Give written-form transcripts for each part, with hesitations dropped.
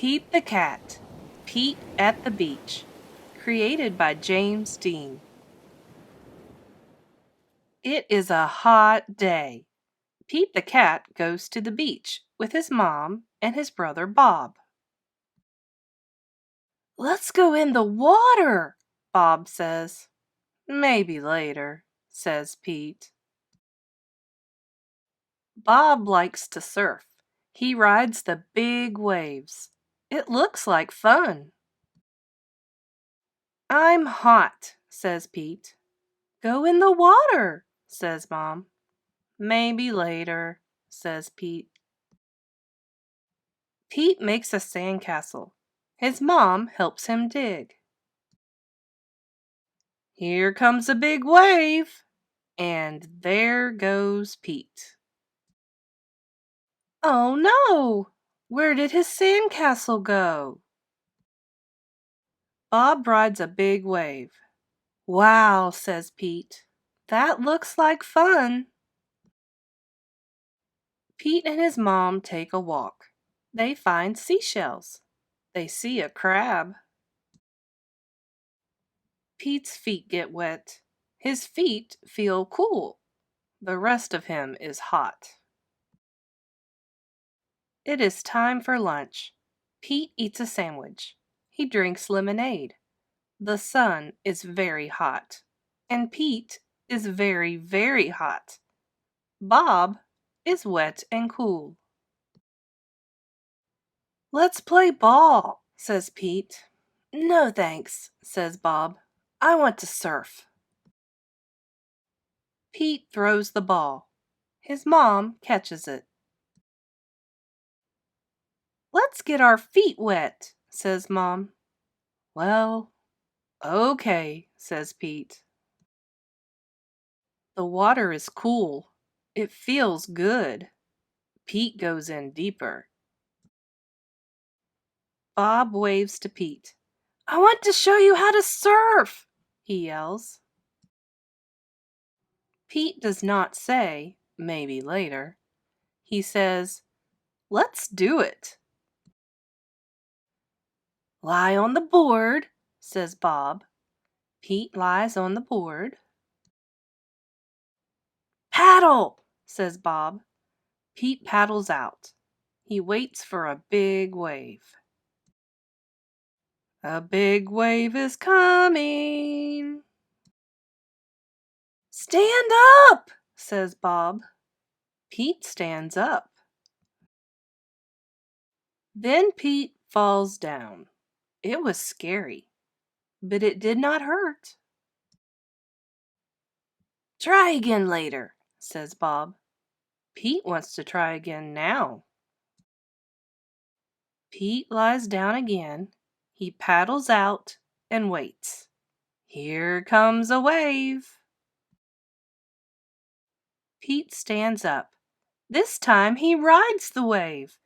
Pete the Cat, Pete at the Beach, created by James Dean. It is a hot day. Pete the Cat goes to the beach with his mom and his brother Bob. "Let's go in the water," Bob says. "Maybe later," says Pete. Bob likes to surf. He rides the big waves. It looks like fun. "I'm hot," says Pete. "Go in the water," says Mom. "Maybe later," says Pete. Pete makes a sandcastle. His mom helps him dig. Here comes a big wave, and there goes Pete. Oh no! Where did his sandcastle go? Bob rides a big wave. "Wow," says Pete. "That looks like fun." Pete and his mom take a walk. They find seashells. They see a crab. Pete's feet get wet. His feet feel cool. The rest of him is hot. It is time for lunch. Pete eats a sandwich. He drinks lemonade. The sun is very hot, and Pete is very, very hot. Bob is wet and cool. "Let's play ball," says Pete. "No thanks," says Bob. "I want to surf." Pete throws the ball. His mom catches it. "Let's get our feet wet," says Mom. "Well, okay," says Pete. The water is cool. It feels good. Pete goes in deeper. Bob waves to Pete. "I want to show you how to surf," he yells. Pete does not say, "maybe later." He says, "Let's do it." "Lie on the board," says Bob. Pete lies on the board. "Paddle," says Bob. Pete paddles out. He waits for a big wave. "A big wave is coming." "Stand up," says Bob. Pete stands up. Then Pete falls down. It was scary, but it did not hurt. "Try again later," says Bob. Pete wants to try again now. Pete lies down again. He paddles out and waits. Here comes a wave. Pete stands up. This time he rides the wave.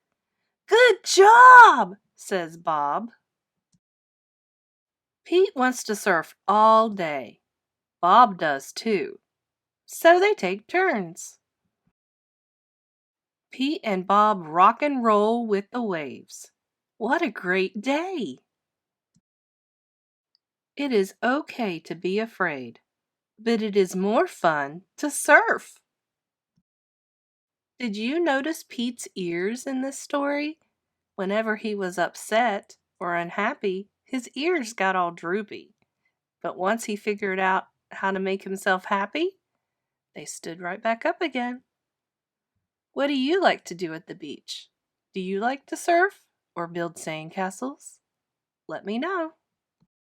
"Good job," says Bob. Pete wants to surf all day. Bob does too. So they take turns. Pete and Bob rock and roll with the waves. What a great day! It is okay to be afraid, but it is more fun to surf. Did you notice Pete's ears in this story? Whenever he was upset or unhappy, his ears got all droopy. But once he figured out how to make himself happy, they stood right back up again. What do you like to do at the beach? Do you like to surf or build sandcastles? Let me know.